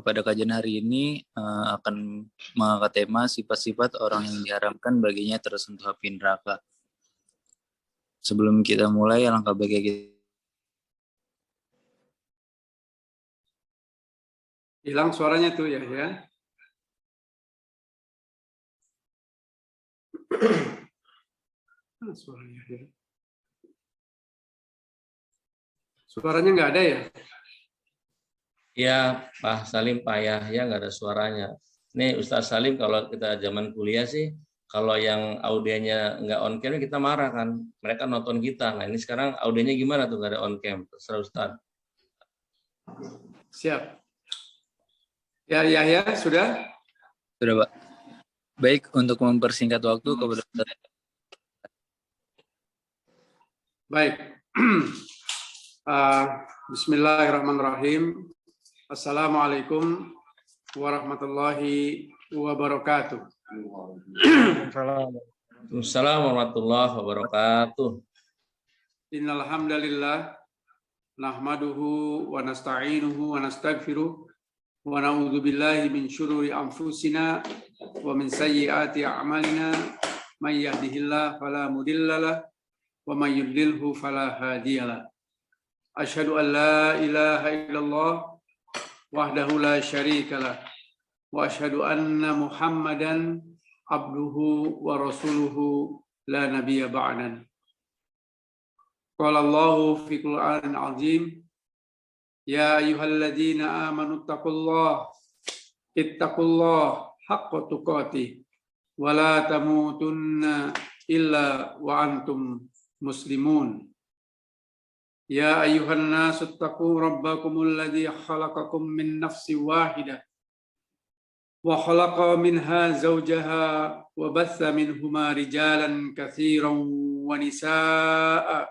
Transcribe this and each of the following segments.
Pada kajian hari ini akan mengangkat tema sifat-sifat orang yang diharamkan baginya tersentuh api neraka. Sebelum kita mulai, alangkah baiknya kita... Hilang suaranya tuh ya. Suaranya ya. Suaranya nggak ada ya? Ya, Pak Salim, Pak Yahya nggak ada suaranya. Nih Ustaz Salim, kalau kita zaman kuliah sih, kalau yang audionya nggak on cam kita marah kan, mereka nonton kita. Nah ini sekarang audionya gimana tuh nggak ada on cam? Terserah Ustaz. Siap. Ya Yahya sudah? Sudah, Pak. Baik, untuk mempersingkat waktu kepada Baik. Bismillahirrahmanirrahim. Assalamualaikum warahmatullahi wabarakatuh. Assalamualaikum warahmatullahi wabarakatuh. Innal hamdalillah nahmaduhu wa nasta'inuhu wa nastaghfiruh wa na'udzu billahi min syururi anfusina wa min sayyiati a'malina may yahdihillahu fala mudhillalah wa may yudlilhu fala hadiyalah. Asyhadu an la ilaha illallah wahdahu la syarikalah wa asyhadu anna Muhammadan abduhu wa rasuluhu la nabiyya ba'dan. Qala Allahu fi Qur'anin 'azim ya ayyuhalladzina amanu ittaqullaha haqqa tuqatih wa la tamutunna illa wa antum muslimun. Ya ayyuhan nasu ittaqu rabbakumul ladzi khalaqakum min nafsin wahidah wa khalaqa minha zawjaha wa batha minhuma rijalan katsiran wa nisaa'a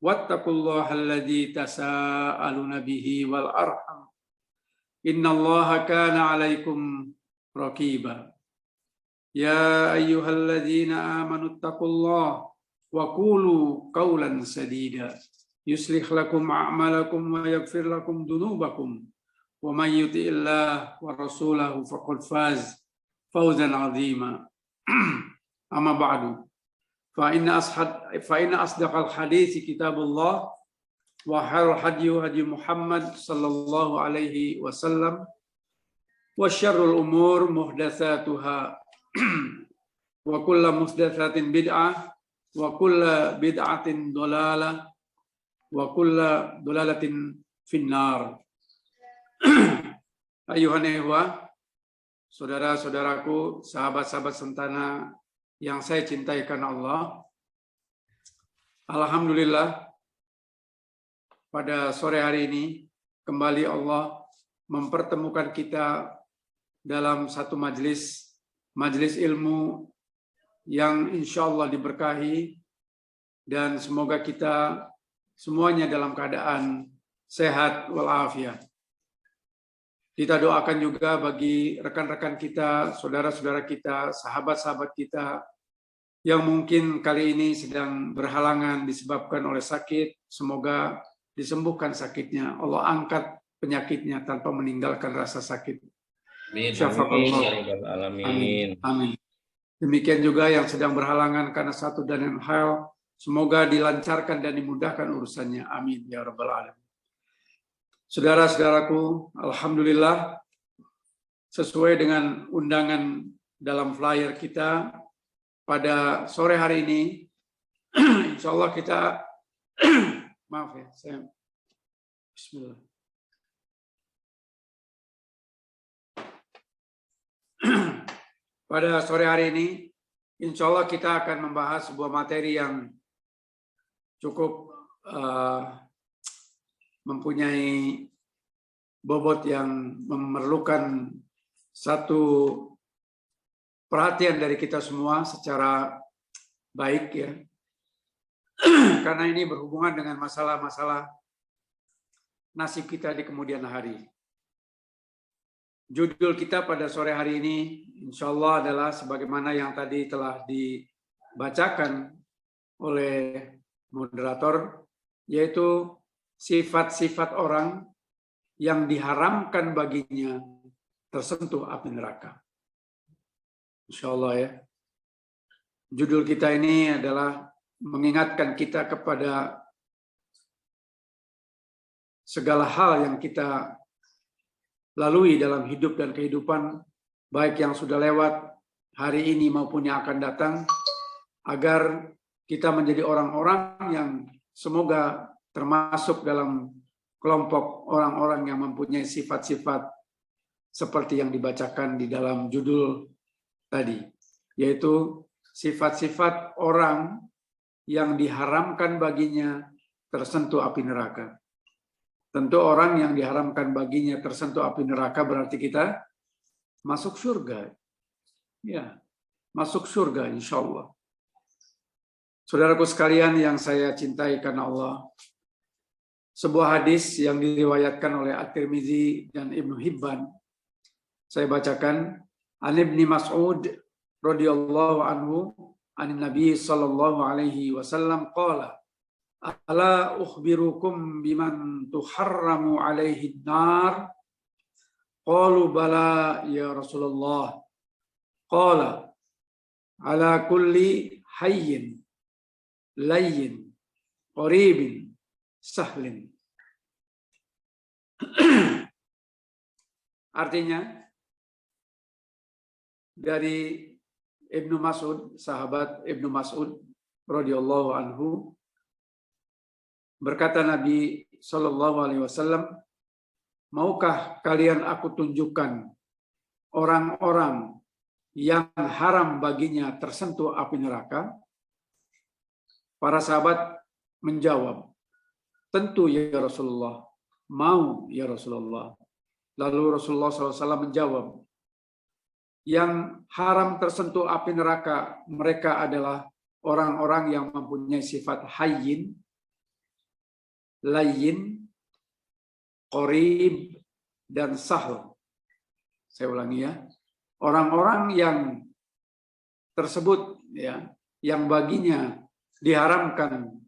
wattaqullaha alladzi tasaaluna bihi wal arham innallaha kana 'alaikum raqiba. Ya ayyuhalladzina amanu ittaqullaha wa qulu qawlan sadida yuslih lakum a'malakum wa yaghfir lakum dhunubakum wa may yuti'illah wa rasulahu faqad faz fawzan 'azima. Amma ba'du. Fa inna asdaqal hadits kitabullah wa khairul hadi Muhammad sallallahu alaihi wasallam wa syarrul umur muhdatsatuha wa kullu muhdatsatin bid'ah wa kullu bid'atin dhalalah wa kullu dhalalatin finnar. Ayuhan ikhwah, saudara-saudaraku, sahabat-sahabat sentana yang saya cintai karena Allah. Alhamdulillah, pada sore hari ini kembali Allah mempertemukan kita dalam satu majelis ilmu yang insya Allah diberkahi, dan semoga kita semuanya dalam keadaan sehat walafiat. Kita doakan juga bagi rekan-rekan kita, saudara-saudara kita, sahabat-sahabat kita yang mungkin kali ini sedang berhalangan disebabkan oleh sakit. Semoga disembuhkan sakitnya. Allah angkat penyakitnya tanpa meninggalkan rasa sakit. Amin. Amin. Demikian juga yang sedang berhalangan karena satu dan lain hal, semoga dilancarkan dan dimudahkan urusannya. Amin ya rabbal alamin. Saudara-saudaraku, alhamdulillah sesuai dengan undangan dalam flyer kita pada sore hari ini, insya Allah kita maaf ya, saya bismillah. Pada sore hari ini, insya Allah kita akan membahas sebuah materi yang cukup mempunyai bobot yang memerlukan satu perhatian dari kita semua secara baik ya. Karena ini berhubungan dengan masalah-masalah nasib kita di kemudian hari. Judul kita pada sore hari ini insya Allah adalah sebagaimana yang tadi telah dibacakan oleh moderator, yaitu sifat-sifat orang yang diharamkan baginya tersentuh api neraka. Insya Allah ya. Judul kita ini adalah mengingatkan kita kepada segala hal yang kita lalui dalam hidup dan kehidupan, baik yang sudah lewat hari ini maupun yang akan datang, agar kita menjadi orang-orang yang semoga termasuk dalam kelompok orang-orang yang mempunyai sifat-sifat seperti yang dibacakan di dalam judul tadi, yaitu sifat-sifat orang yang diharamkan baginya tersentuh api neraka. Tentu orang yang diharamkan baginya tersentuh api neraka berarti kita masuk surga. Ya, masuk surga insya Allah. Saudaraku sekalian yang saya cintai karena Allah, sebuah hadis yang diriwayatkan oleh At-Tirmizi dan Ibnu Hibban, saya bacakan. An Ibni Mas'ud radhiyallahu anhu an Nabi sallallahu alaihi wasallam qala ala ukhbirukum biman tuharramu alaihi an-nar qalu bala ya Rasulullah qala ala kulli hayyin layyin qaribin sahlin. Artinya dari Ibnu Mas'ud, sahabat Ibnu Mas'ud radhiyallahu anhu, berkata Nabi sallallahu alaihi wasallam, maukah kalian aku tunjukkan orang-orang yang haram baginya tersentuh api neraka? Para sahabat menjawab, tentu ya Rasulullah, mau ya Rasulullah. Lalu Rasulullah SAW menjawab, yang haram tersentuh api neraka mereka adalah orang-orang yang mempunyai sifat hayyin, layyin, qarib, dan sahl. Saya ulangi ya. Orang-orang yang tersebut ya, yang baginya diharamkan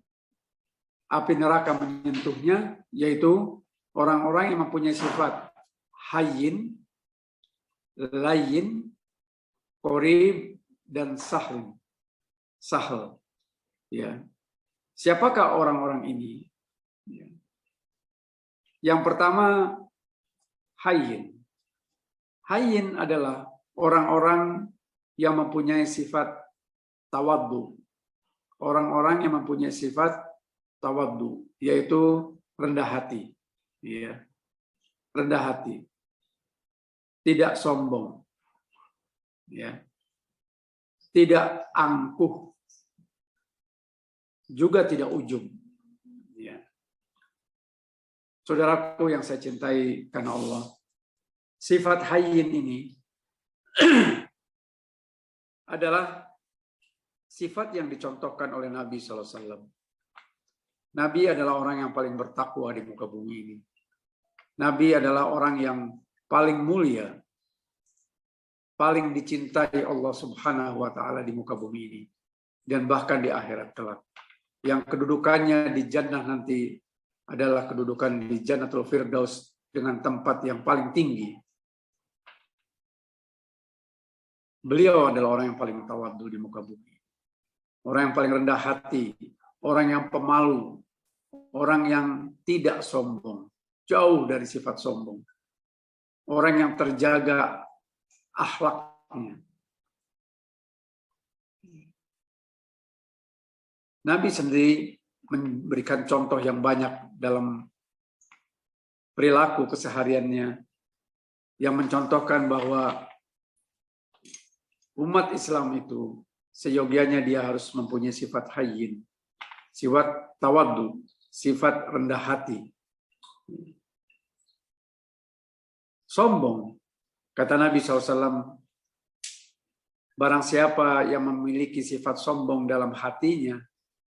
api neraka menyentuhnya, yaitu orang-orang yang mempunyai sifat hayyin, layyin, qarib, dan sahl. Sahl. Ya. Siapakah orang-orang ini? Ya. Yang pertama, hayyin. Hayyin adalah orang-orang yang mempunyai sifat tawaddu. Orang-orang yang mempunyai sifat tawaddu, yaitu rendah hati. Ya. Rendah hati. Tidak sombong. Ya. Tidak angkuh. Juga tidak ujub. Ya. Saudaraku yang saya cintai karena Allah, sifat hayyin ini adalah sifat yang dicontohkan oleh Nabi SAW. Nabi adalah orang yang paling bertakwa di muka bumi ini. Nabi adalah orang yang paling mulia, paling dicintai Allah Subhanahu wa Ta'ala di muka bumi ini, dan bahkan di akhirat kelak. Yang kedudukannya di jannah nanti adalah kedudukan di Jannatul Firdaus dengan tempat yang paling tinggi. Beliau adalah orang yang paling tawadhu di muka bumi. Orang yang paling rendah hati, orang yang pemalu, orang yang tidak sombong, jauh dari sifat sombong. Orang yang terjaga akhlaknya. Nabi sendiri memberikan contoh yang banyak dalam perilaku kesehariannya yang mencontohkan bahwa umat Islam itu seyogianya dia harus mempunyai sifat hayyin, sifat tawaddu, sifat rendah hati. Sombong, kata Nabi SAW, barang siapa yang memiliki sifat sombong dalam hatinya,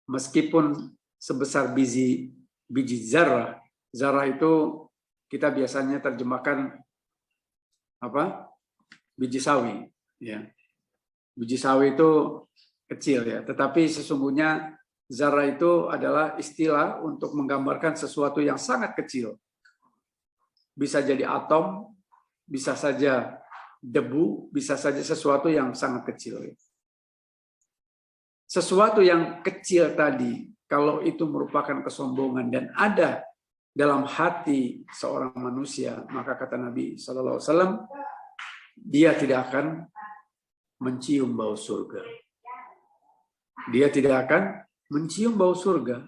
meskipun sebesar biji zarah, zarah itu kita biasanya terjemahkan apa? Biji sawi, ya. Biji sawi itu kecil ya, tetapi sesungguhnya zarah itu adalah istilah untuk menggambarkan sesuatu yang sangat kecil. bisa jadi atom, bisa saja debu, bisa saja sesuatu yang sangat kecil. Sesuatu yang kecil tadi, kalau itu merupakan kesombongan dan ada dalam hati seorang manusia, maka kata Nabi SAW, dia tidak akan mencium bau surga. Dia tidak akan mencium bau surga.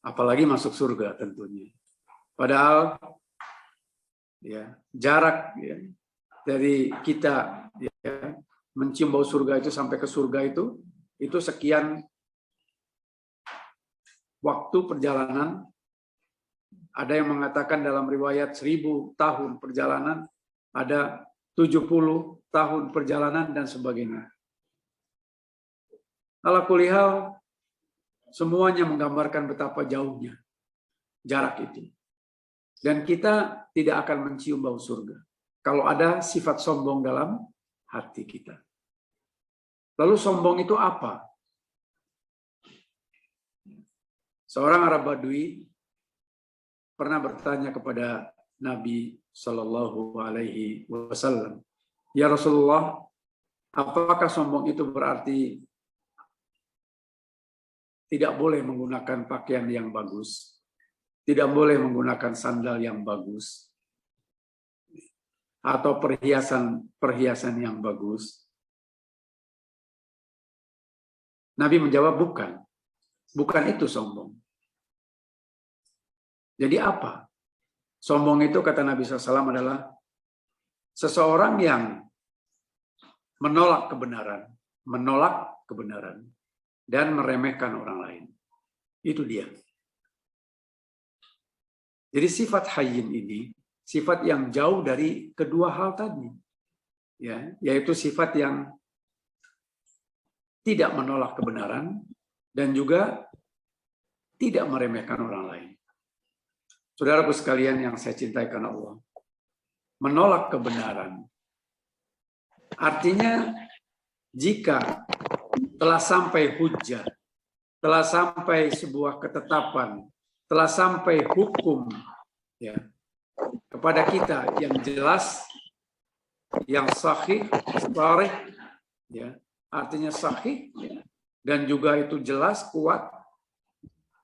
Apalagi masuk surga tentunya. Padahal ya, jarak ya, dari kita ya, mencium bau surga itu sampai ke surga itu sekian waktu perjalanan. Ada yang mengatakan dalam riwayat 1000 tahun perjalanan, ada 70 tahun perjalanan dan sebagainya. Ala kulli hal, semuanya menggambarkan betapa jauhnya jarak itu. Dan kita tidak akan mencium bau surga kalau ada sifat sombong dalam hati kita. Lalu sombong itu apa? Seorang Arab Badui pernah bertanya kepada Nabi Shallallahu Alaihi Wasallam, ya Rasulullah, apakah sombong itu berarti tidak boleh menggunakan pakaian yang bagus, tidak boleh menggunakan sandal yang bagus, atau perhiasan yang bagus? Nabi menjawab, bukan itu sombong. Jadi apa? Sombong itu kata Nabi SAW adalah seseorang yang menolak kebenaran dan meremehkan orang lain. Itu dia. Jadi sifat hayyin ini, sifat yang jauh dari kedua hal tadi. Ya, yaitu sifat yang tidak menolak kebenaran dan juga tidak meremehkan orang lain. Saudaraku sekalian yang saya cintai karena Allah, menolak kebenaran artinya jika telah sampai hujjah, telah sampai sebuah ketetapan, telah sampai hukum ya, kepada kita yang jelas, yang sahih, sharih, ya, artinya sahih ya, dan juga itu jelas, kuat,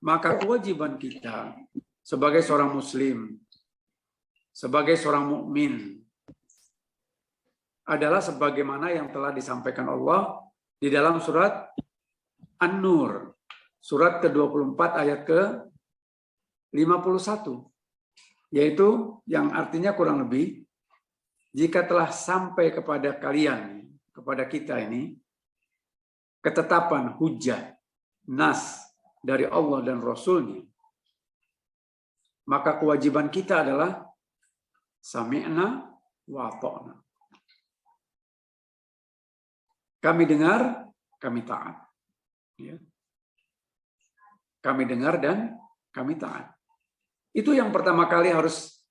maka kewajiban kita sebagai seorang muslim, sebagai seorang mukmin adalah sebagaimana yang telah disampaikan Allah di dalam surat An-Nur, surat ke-24 ayat ke-51, yaitu yang artinya kurang lebih, jika telah sampai kepada kalian, kepada kita ini, ketetapan hujjah, nas dari Allah dan Rasul-Nya, maka kewajiban kita adalah sami'na wa ata'na. Kami dengar, kami taat. Ya. Kami dengar dan kami taat. Itu yang pertama kali harus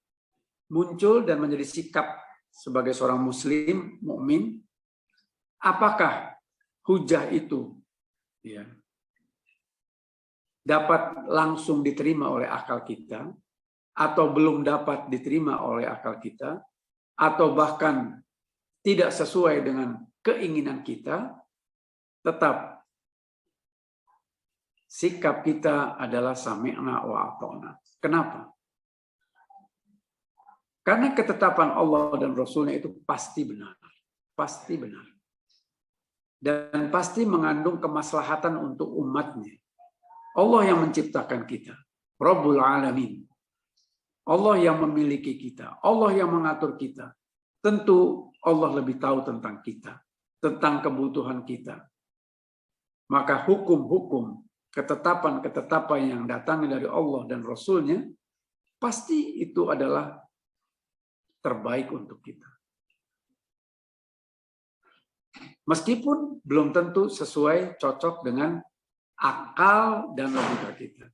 muncul dan menjadi sikap sebagai seorang muslim, mukmin. Apakah hujjah itu ya, dapat langsung diterima oleh akal kita, atau belum dapat diterima oleh akal kita, atau bahkan tidak sesuai dengan keinginan kita, tetap sikap kita adalah sami'na wa ata'na. Kenapa? Karena ketetapan Allah dan Rasulnya itu pasti benar. Pasti benar. Dan pasti mengandung kemaslahatan untuk umatnya. Allah yang menciptakan kita. Rabbul Alamin. Allah yang memiliki kita, Allah yang mengatur kita. Tentu Allah lebih tahu tentang kita, tentang kebutuhan kita. Maka hukum-hukum, ketetapan-ketetapan yang datang dari Allah dan Rasul-Nya, pasti itu adalah terbaik untuk kita. Meskipun belum tentu sesuai, cocok dengan akal dan logika kita.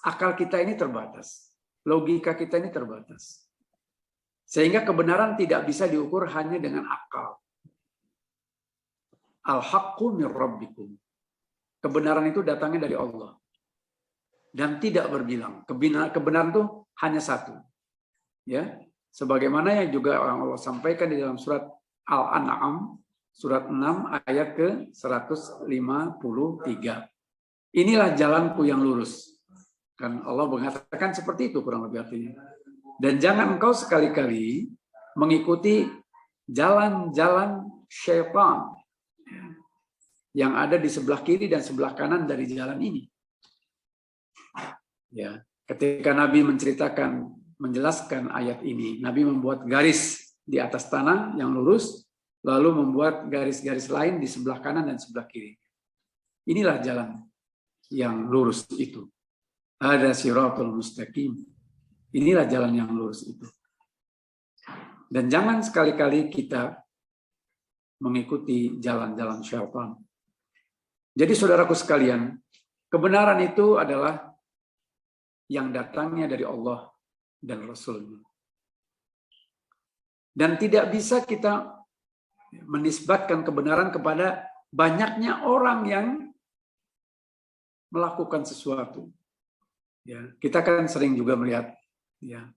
Akal kita ini terbatas. Logika kita ini terbatas. Sehingga kebenaran tidak bisa diukur hanya dengan akal. Al-haqqu min rabbikum. Kebenaran itu datangnya dari Allah. dan tidak berbilang. Kebenaran itu hanya satu. Ya, sebagaimana yang juga Allah sampaikan di dalam surat Al-An'am surat 6 ayat ke-153. Inilah jalanku yang lurus. Kan Allah mengatakan seperti itu kurang lebih artinya. Dan jangan engkau sekali-kali mengikuti jalan-jalan syaitan yang ada di sebelah kiri dan sebelah kanan dari jalan ini. Ya, ketika Nabi menjelaskan ayat ini, Nabi membuat garis di atas tanah yang lurus, lalu membuat garis-garis lain di sebelah kanan dan sebelah kiri. Inilah jalan yang lurus itu. Ada siratul mustaqim. Inilah jalan yang lurus itu. Dan jangan sekali-kali kita mengikuti jalan-jalan syaitan. Jadi saudaraku sekalian, kebenaran itu adalah yang datangnya dari Allah dan Rasul-Nya. Dan tidak bisa kita menisbatkan kebenaran kepada banyaknya orang yang melakukan sesuatu. Ya, kita kan sering juga melihat, ya,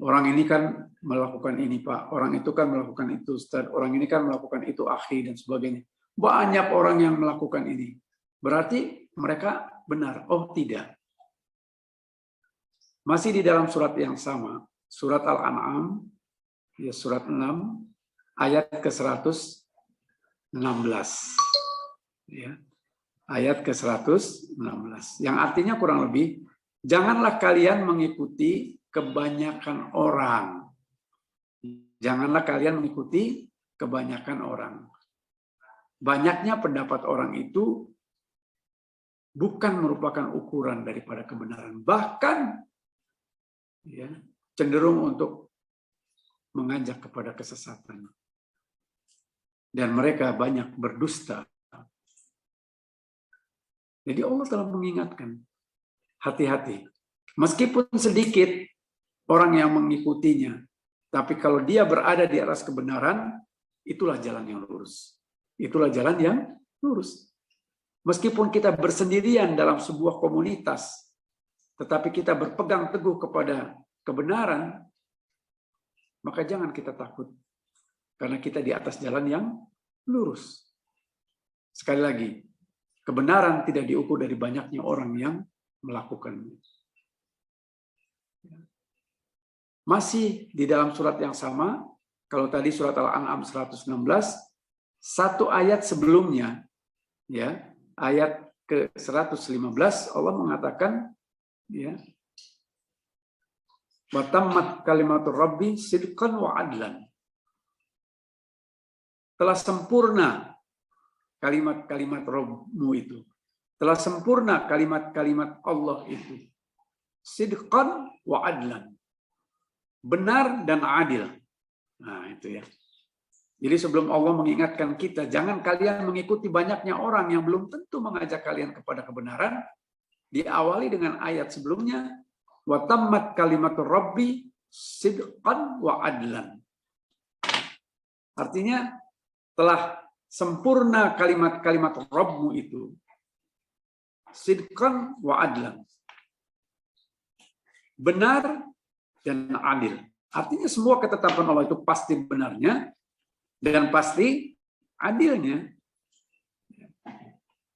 orang ini kan melakukan ini Pak, orang itu kan melakukan itu Ustaz, orang ini kan melakukan itu akhi dan sebagainya. Banyak orang yang melakukan ini. Berarti mereka benar. Oh tidak. Masih di dalam surat yang sama, surat Al-An'am, ya surat 6, ayat ke-116. Ya. Ayat ke-116. Yang artinya kurang lebih, janganlah kalian mengikuti kebanyakan orang. Janganlah kalian mengikuti kebanyakan orang. Banyaknya pendapat orang itu bukan merupakan ukuran daripada kebenaran. Bahkan ya, cenderung untuk mengajak kepada kesesatan. Dan mereka banyak berdusta. Jadi Allah telah mengingatkan, hati-hati. Meskipun sedikit orang yang mengikutinya, tapi kalau dia berada di atas kebenaran, itulah jalan yang lurus. Itulah jalan yang lurus. Meskipun kita bersendirian dalam sebuah komunitas, tetapi kita berpegang teguh kepada kebenaran, maka jangan kita takut. Karena kita di atas jalan yang lurus. Sekali lagi, kebenaran tidak diukur dari banyaknya orang yang melakukannya. Masih di dalam surat yang sama, kalau tadi surat Al-An'am 116, satu ayat sebelumnya, ya, ayat ke-115, Allah mengatakan, ya, wa tammat kalimatur rabbi sidqan wa adlan. Telah sempurna kalimat-kalimat Rabbmu itu. Telah sempurna kalimat-kalimat Allah itu. Sidqan wa adlan. Benar dan adil. Nah, itu ya. Jadi sebelum Allah mengingatkan kita, jangan kalian mengikuti banyaknya orang yang belum tentu mengajak kalian kepada kebenaran, diawali dengan ayat sebelumnya, wa tammat kalimatur rabbi sidqan wa adlan. Artinya telah sempurna kalimat-kalimat Rabbmu itu sidqan wa adlan. Benar dan adil. Artinya semua ketetapan Allah itu pasti benarnya dan pasti adilnya.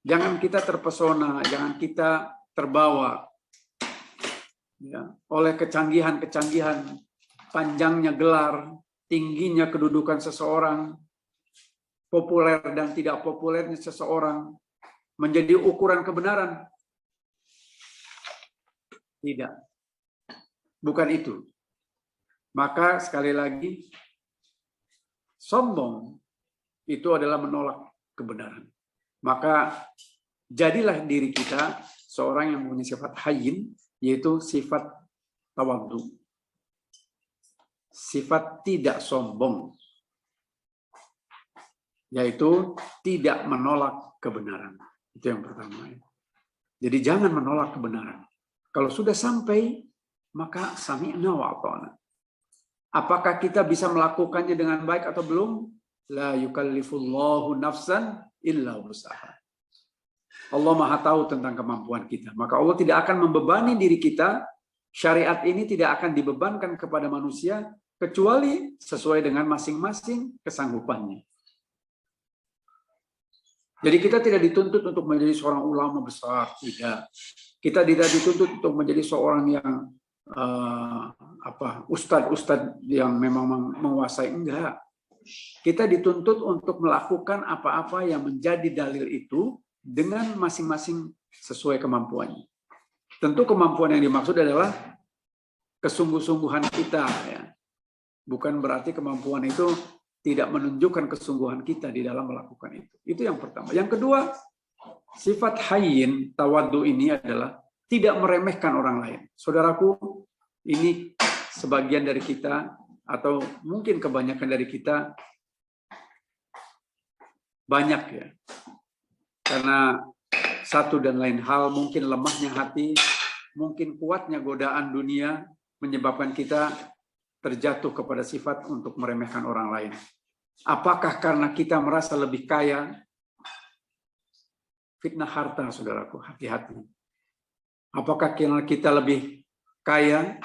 Jangan kita terpesona, jangan kita terbawa ya, oleh kecanggihan-kecanggihan, panjangnya gelar, tingginya kedudukan seseorang, populer dan tidak populernya seseorang menjadi ukuran kebenaran. Tidak. Bukan itu. Maka sekali lagi, sombong itu adalah menolak kebenaran. Maka jadilah diri kita seorang yang mempunyai sifat hayyin, yaitu sifat tawadhu. Sifat tidak sombong. Yaitu tidak menolak kebenaran. Itu yang pertama. Jadi jangan menolak kebenaran. Kalau sudah sampai, maka sami'na wa ata'na. Apakah kita bisa melakukannya dengan baik atau belum? La yukallifullahu nafsan illa wus'aha. Allah Maha tahu tentang kemampuan kita. Maka Allah tidak akan membebani diri kita. Syariat ini tidak akan dibebankan kepada manusia kecuali sesuai dengan masing-masing kesanggupannya. Jadi kita tidak dituntut untuk menjadi seorang ulama besar, tidak. Kita tidak dituntut untuk menjadi seorang yang ustadz yang memang menguasai, enggak. Kita dituntut untuk melakukan apa-apa yang menjadi dalil itu dengan masing-masing sesuai kemampuannya. Tentu kemampuan yang dimaksud adalah kesungguh-sungguhan kita, ya. Bukan berarti kemampuan itu tidak menunjukkan kesungguhan kita di dalam melakukan itu. Itu yang pertama. Yang kedua, sifat hayyin tawaddu ini adalah tidak meremehkan orang lain. Saudaraku, ini sebagian dari kita atau mungkin kebanyakan dari kita banyak, ya. Karena satu dan lain hal, mungkin lemahnya hati, mungkin kuatnya godaan dunia menyebabkan kita terjatuh kepada sifat untuk meremehkan orang lain. Apakah karena kita merasa lebih kaya? Fitnah harta, saudaraku, hati-hati. Apakah karena kita lebih kaya,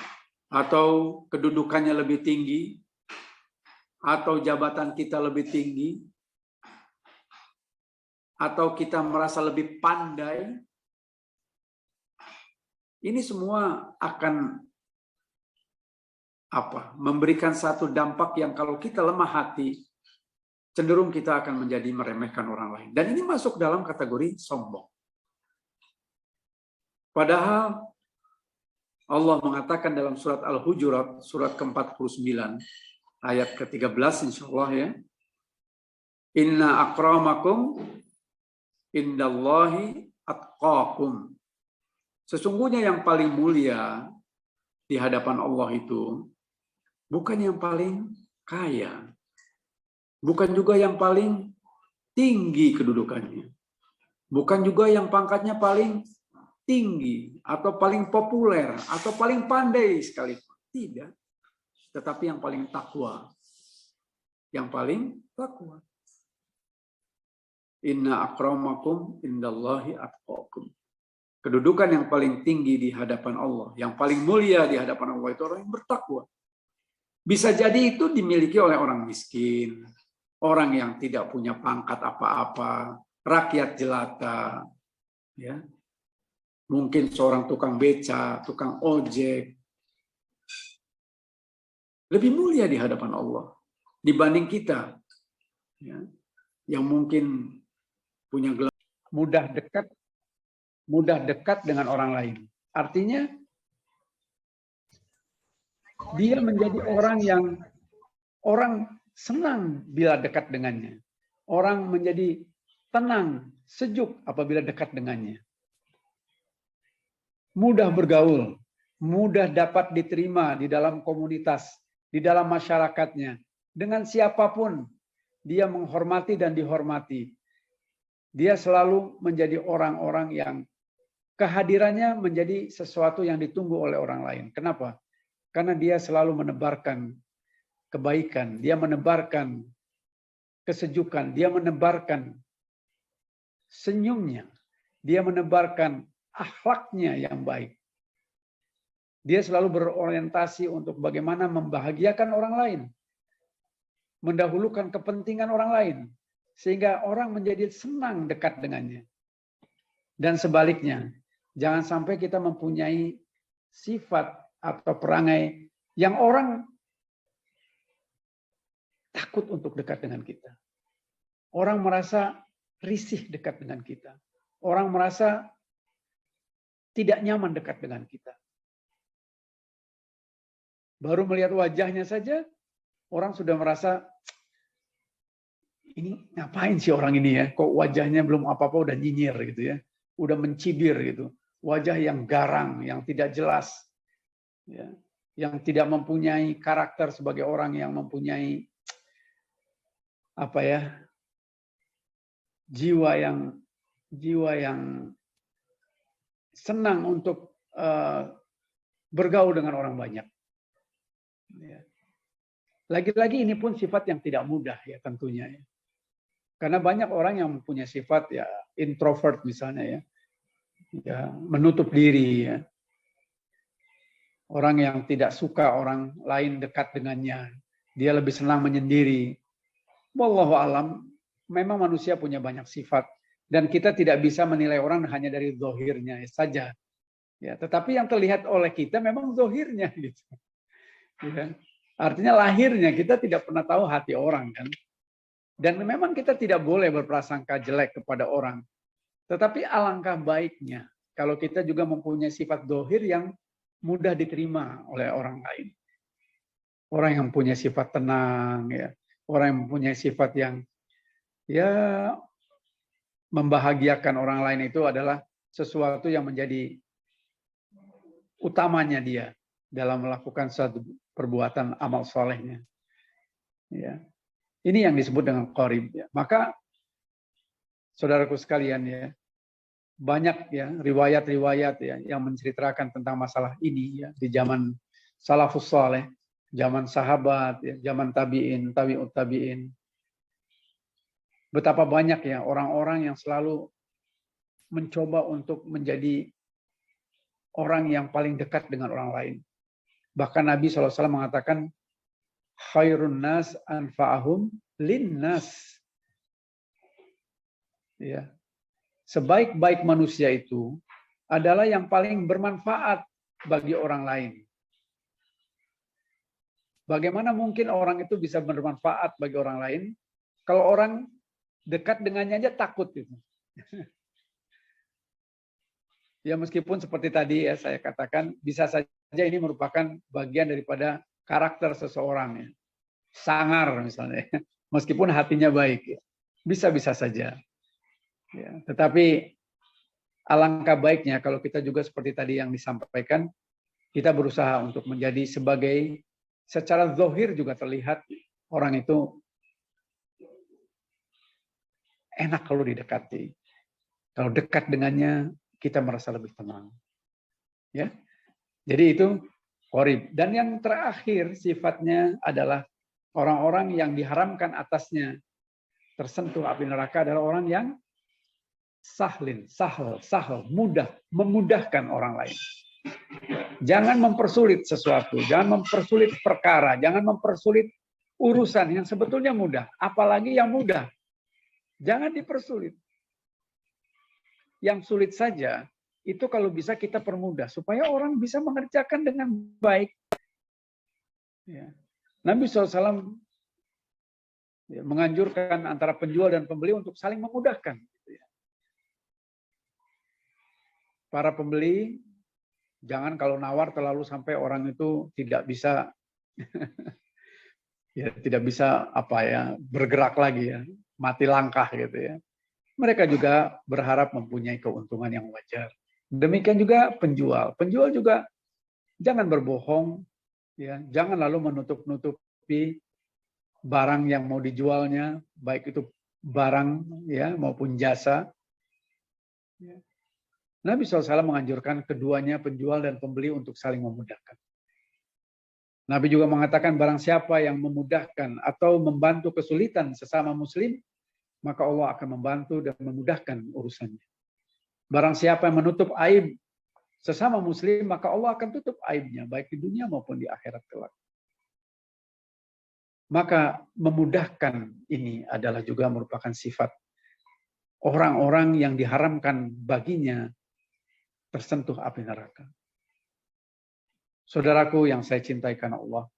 atau kedudukannya lebih tinggi, atau jabatan kita lebih tinggi, atau kita merasa lebih pandai? Ini semua akan memberikan satu dampak yang kalau kita lemah hati, cenderung kita akan menjadi meremehkan orang lain. Dan ini masuk dalam kategori sombong. Padahal Allah mengatakan dalam surat Al-Hujurat, surat ke-49, ayat ke-13 insya Allah, ya. Inna akramakum indallahi atqakum. Sesungguhnya yang paling mulia di hadapan Allah itu bukan yang paling kaya, bukan juga yang paling tinggi kedudukannya, bukan juga yang pangkatnya paling tinggi atau paling populer atau paling pandai sekalipun. Tidak. Tetapi yang paling takwa. Yang paling takwa. Inna akramakum indallahi atqakum. Kedudukan yang paling tinggi di hadapan Allah, yang paling mulia di hadapan Allah itu orang yang bertakwa. Bisa jadi itu dimiliki oleh orang miskin, orang yang tidak punya pangkat apa-apa, rakyat jelata, ya. Mungkin seorang tukang beca, tukang ojek, lebih mulia di hadapan Allah dibanding kita, ya, yang mungkin punya gelar, mudah dekat dengan orang lain. Artinya dia menjadi orang yang orang senang bila dekat dengannya. Orang menjadi tenang, sejuk apabila dekat dengannya. Mudah bergaul, mudah dapat diterima di dalam komunitas, di dalam masyarakatnya. Dengan siapapun, dia menghormati dan dihormati. Dia selalu menjadi orang-orang yang kehadirannya menjadi sesuatu yang ditunggu oleh orang lain. Kenapa? Karena dia selalu menebarkan kebaikan, dia menebarkan kesejukan, dia menebarkan senyumnya, dia menebarkan akhlaknya yang baik. Dia selalu berorientasi untuk bagaimana membahagiakan orang lain, mendahulukan kepentingan orang lain, sehingga orang menjadi senang dekat dengannya. Dan sebaliknya, jangan sampai kita mempunyai sifat atau perangai yang orang takut untuk dekat dengan kita. Orang merasa risih dekat dengan kita. Orang merasa tidak nyaman dekat dengan kita. Baru melihat wajahnya saja, orang sudah merasa, ini ngapain sih orang ini ya? Kok wajahnya belum apa-apa udah nyinyir gitu ya. Udah mencibir gitu. Wajah yang garang, yang tidak jelas. Ya. Yang tidak mempunyai karakter sebagai orang yang mempunyai jiwa yang senang untuk bergaul dengan orang banyak. Lagi-lagi ini pun sifat yang tidak mudah ya tentunya. Karena banyak orang yang mempunyai sifat ya introvert misalnya ya menutup diri ya. Orang yang tidak suka orang lain dekat dengannya. Dia lebih senang menyendiri. Wallahu alam, memang manusia punya banyak sifat dan kita tidak bisa menilai orang hanya dari zahirnya saja. Ya, tetapi yang terlihat oleh kita memang zahirnya gitu. Ya. Artinya lahirnya kita tidak pernah tahu hati orang kan. Dan memang kita tidak boleh berprasangka jelek kepada orang. Tetapi alangkah baiknya kalau kita juga mempunyai sifat zahir yang mudah diterima oleh orang lain. Orang yang punya sifat tenang, ya, orang yang mempunyai sifat yang ya membahagiakan orang lain itu adalah sesuatu yang menjadi utamanya dia dalam melakukan suatu perbuatan amal solehnya. Ya. Ini yang disebut dengan qarib. Ya. Maka saudaraku sekalian ya, banyak ya riwayat-riwayat ya yang menceritakan tentang masalah ini ya di zaman salafus saleh, zaman sahabat, ya, zaman tabi'in, tabi'ut tabi'in. Betapa banyak ya orang-orang yang selalu mencoba untuk menjadi orang yang paling dekat dengan orang lain. Bahkan Nabi SAW mengatakan, khairun nas anfa'ahum linnas. Ya. Sebaik-baik manusia itu adalah yang paling bermanfaat bagi orang lain. Bagaimana mungkin orang itu bisa bermanfaat bagi orang lain kalau orang dekat dengannya aja takut gitu. Ya meskipun seperti tadi ya saya katakan bisa saja ini merupakan bagian daripada karakter seseorang ya. Sangar misalnya. Meskipun hatinya baik ya. Bisa-bisa saja. Ya, tetapi alangkah baiknya kalau kita juga seperti tadi yang disampaikan, kita berusaha untuk menjadi sebagai secara zahir juga terlihat orang itu enak kalau didekati. Kalau dekat dengannya kita merasa lebih tenang. Ya. Jadi itu qarib. Dan yang terakhir sifatnya adalah orang-orang yang diharamkan atasnya tersentuh api neraka adalah orang yang sahal, mudah, memudahkan orang lain. Jangan mempersulit sesuatu, jangan mempersulit perkara, jangan mempersulit urusan yang sebetulnya mudah, apalagi yang mudah. Jangan dipersulit. Yang sulit saja, itu kalau bisa kita permudah, supaya orang bisa mengerjakan dengan baik. Ya. Nabi SAW menganjurkan antara penjual dan pembeli untuk saling memudahkan. Para pembeli, jangan kalau nawar terlalu sampai orang itu tidak bisa ya tidak bisa bergerak lagi ya, mati langkah gitu ya. Mereka juga berharap mempunyai keuntungan yang wajar. Demikian juga penjual. Penjual juga jangan berbohong ya, jangan lalu menutup-nutupi barang yang mau dijualnya, baik itu barang ya maupun jasa. Ya. Nabi SAW menganjurkan keduanya penjual dan pembeli untuk saling memudahkan. Nabi juga mengatakan barang siapa yang memudahkan atau membantu kesulitan sesama muslim, maka Allah akan membantu dan memudahkan urusannya. Barang siapa yang menutup aib sesama muslim, maka Allah akan tutup aibnya, baik di dunia maupun di akhirat kelak. Maka memudahkan ini adalah juga merupakan sifat orang-orang yang diharamkan baginya tersentuh api neraka. Saudaraku yang saya cintai karena Allah,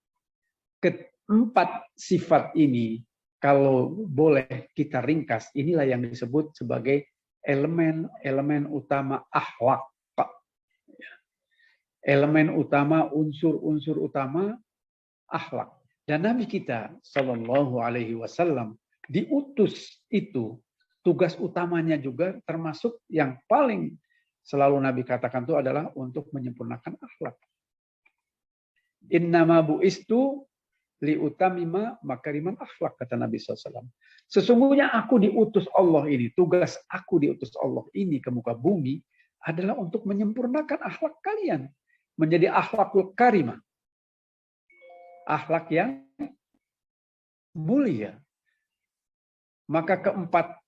keempat sifat ini kalau boleh kita ringkas, inilah yang disebut sebagai elemen-elemen utama akhlak. Elemen utama, unsur-unsur utama akhlak. Dan Nabi kita Shallallahu Alaihi Wasallam diutus itu, tugas utamanya juga termasuk yang paling selalu Nabi katakan itu adalah untuk menyempurnakan akhlak. Innama bu'istu liutamima makariman akhlak, kata Nabi SAW. Sesungguhnya aku diutus Allah ini, tugas aku diutus Allah ini ke muka bumi adalah untuk menyempurnakan akhlak kalian. Menjadi akhlakul karimah. Akhlak yang mulia. Maka keempat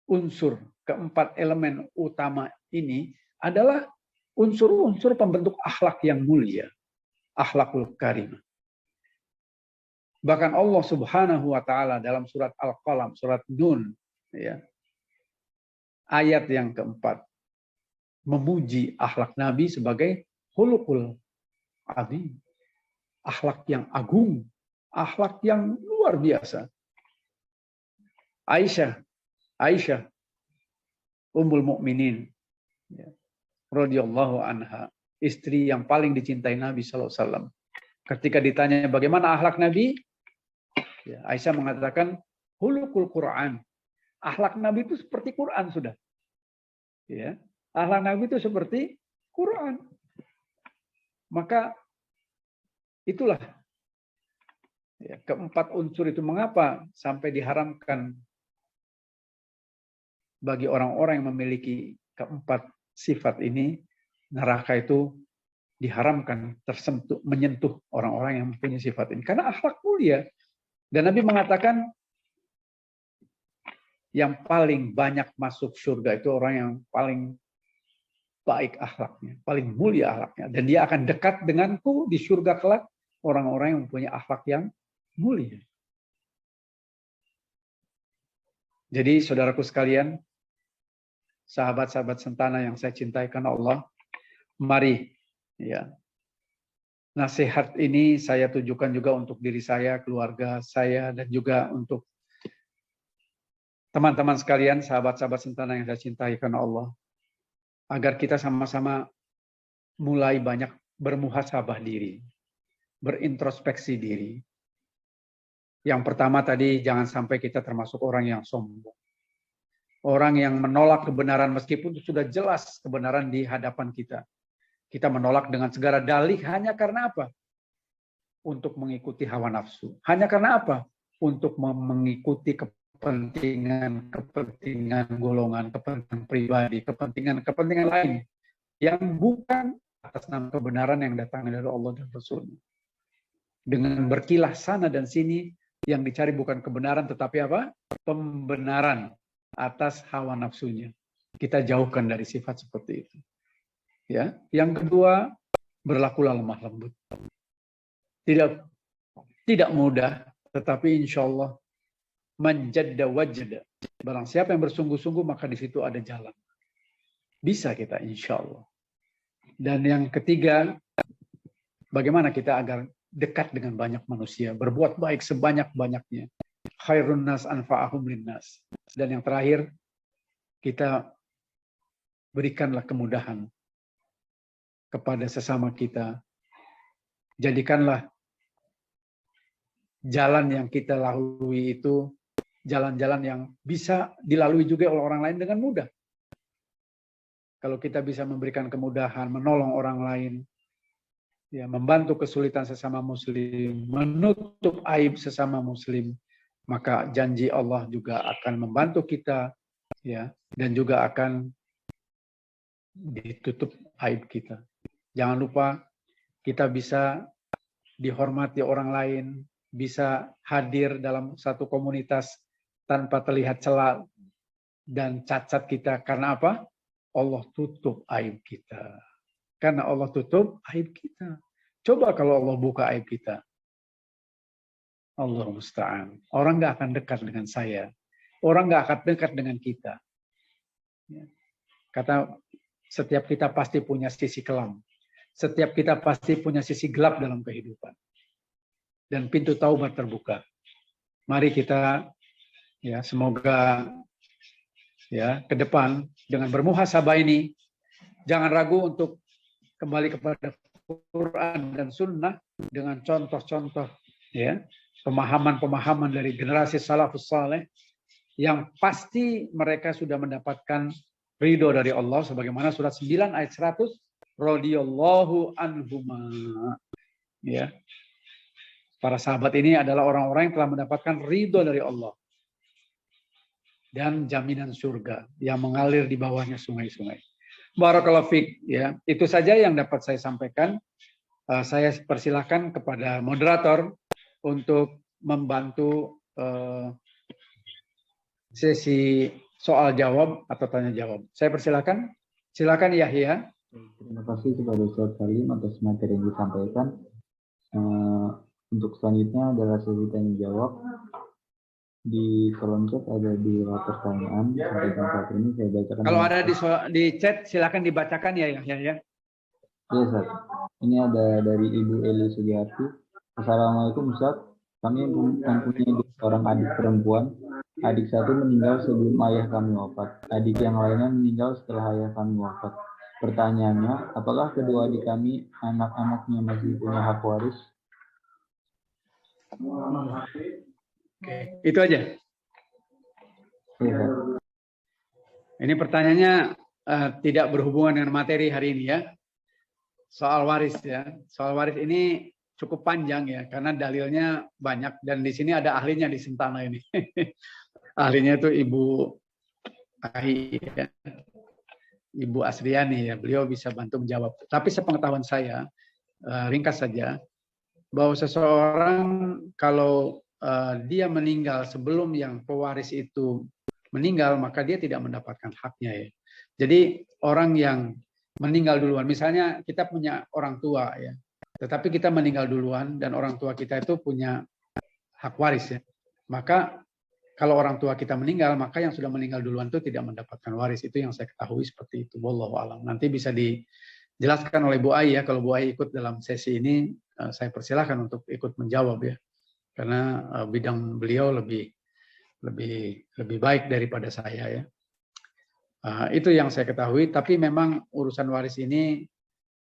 unsur, keempat elemen utama ini adalah unsur-unsur pembentuk akhlak yang mulia, akhlakul karimah. Bahkan Allah Subhanahu wa taala dalam surat Al-Qalam, surat Nun, ya, ayat yang keempat, memuji akhlak Nabi sebagai khuluqul azim, akhlak yang agung, akhlak yang luar biasa. Aisyah Ummul Mukminin, ya, radhiyallahu anha, istri yang paling dicintai Nabi sallallahu alaihi wasallam. Ketika ditanya bagaimana akhlak Nabi, ya, Aisyah mengatakan khuluqul Quran. Akhlak Nabi itu seperti Quran sudah. Ya, akhlak Nabi itu seperti Quran. Maka itulah, ya, keempat unsur itu mengapa sampai diharamkan bagi orang-orang yang memiliki keempat sifat ini, neraka itu diharamkan menyentuh orang-orang yang mempunyai sifat ini. Karena akhlak mulia. Dan Nabi mengatakan yang paling banyak masuk surga itu orang yang paling baik akhlaknya, paling mulia akhlaknya. Dan dia akan dekat denganku di surga kelak, orang-orang yang mempunyai akhlak yang mulia. Jadi saudaraku sekalian, sahabat-sahabat sentana yang saya cintai karena Allah, mari, ya, nasihat ini saya tujukan juga untuk diri saya, keluarga saya, dan juga untuk teman-teman sekalian, sahabat-sahabat sentana yang saya cintai karena Allah, agar kita sama-sama mulai banyak bermuhasabah diri, berintrospeksi diri. Yang pertama tadi, jangan sampai kita termasuk orang yang sombong. Orang yang menolak kebenaran meskipun sudah jelas kebenaran di hadapan kita. Kita menolak dengan segala dalih hanya karena apa? Untuk mengikuti hawa nafsu. Hanya karena apa? Untuk mengikuti kepentingan golongan, kepentingan pribadi, kepentingan lain yang bukan atas nama kebenaran yang datang dari Allah dan Rasul-Nya. Dengan berkilah sana dan sini, yang dicari bukan kebenaran tetapi apa? Pembenaran atas hawa nafsunya. Kita jauhkan dari sifat seperti itu. Ya, yang kedua, berlakulah lemah lembut. Tidak mudah, tetapi insya Allah manjadda wajda. Barang siapa yang bersungguh-sungguh, maka di situ ada jalan. Bisa kita insya Allah. Dan yang ketiga, bagaimana kita agar dekat dengan banyak manusia, berbuat baik sebanyak-banyaknya. Khairun nas anfa'ahum linnas. Dan yang terakhir, kita berikanlah kemudahan kepada sesama kita. Jadikanlah jalan yang kita lalui itu jalan-jalan yang bisa dilalui juga oleh orang lain dengan mudah. Kalau kita bisa memberikan kemudahan, menolong orang lain, ya, membantu kesulitan sesama muslim, menutup aib sesama muslim, maka janji Allah juga akan membantu kita, ya, dan juga akan ditutup aib kita. Jangan lupa kita bisa dihormati orang lain, bisa hadir dalam satu komunitas tanpa terlihat celah dan cacat kita. Karena apa? Allah tutup aib kita. Karena Allah tutup aib kita. Coba kalau Allah buka aib kita. Allah musta'an. Orang nggak akan dekat dengan saya. Orang nggak akan dekat dengan kita. Kata setiap kita pasti punya sisi kelam. Setiap kita pasti punya sisi gelap dalam kehidupan. Dan pintu taubat terbuka. Mari kita, ya, semoga, ya, ke depan dengan bermuhasabah ini, jangan ragu untuk kembali kepada Quran dan Sunnah dengan contoh-contoh, ya, pemahaman-pemahaman dari generasi salafus saleh yang pasti mereka sudah mendapatkan ridho dari Allah, sebagaimana surat 9 ayat 100, radhiyallahu anhuma. Ya. Para sahabat ini adalah orang-orang yang telah mendapatkan ridho dari Allah dan jaminan surga yang mengalir di bawahnya sungai-sungai. Barakallahu fiik, ya. Itu saja yang dapat saya sampaikan. Saya persilahkan kepada moderator untuk membantu sesi soal jawab atau tanya jawab. Saya persilakan. Silakan Yahya. Terima kasih kepada Ustaz Salim atas materi yang disampaikan. Untuk selanjutnya adalah sesi tanya jawab. Di kolom chat ada 2 pertanyaan. Sampai saat ini saya bacakan. Kalau ada di chat silakan dibacakan ya Yahya ya. Iya Ustaz. Ini ada dari Ibu Eli Sugiarti. Assalamualaikum Ustaz. Kami mempunyai 2 orang adik perempuan. Adik satu meninggal sebelum ayah kami wafat. Adik yang lainnya meninggal setelah ayah kami wafat. Pertanyaannya, apakah kedua adik kami anak-anaknya masih punya hak waris? Oke, itu aja. Iya. Ini pertanyaannya tidak berhubungan dengan materi hari ini ya. Soal waris ya. Soal waris ini cukup panjang ya, karena dalilnya banyak dan di sini ada ahlinya di Sentana ini. Ahlinya itu Ibu Ahi, ya. Ibu Asriani ya, beliau bisa bantu menjawab. Tapi sepengetahuan saya, ringkas saja, bahwa seseorang kalau dia meninggal sebelum yang pewaris itu meninggal, maka dia tidak mendapatkan haknya ya. Jadi orang yang meninggal duluan, misalnya kita punya orang tua ya, tetapi kita meninggal duluan dan orang tua kita itu punya hak waris ya, maka kalau orang tua kita meninggal, maka yang sudah meninggal duluan itu tidak mendapatkan waris. Itu yang saya ketahui seperti itu. Wallahu a'lam. Nanti bisa dijelaskan oleh Bu Ai ya. Kalau Bu Ai ikut dalam sesi ini, saya persilahkan untuk ikut menjawab ya. Karena bidang beliau lebih baik daripada saya ya. Itu yang saya ketahui. Tapi memang urusan waris ini,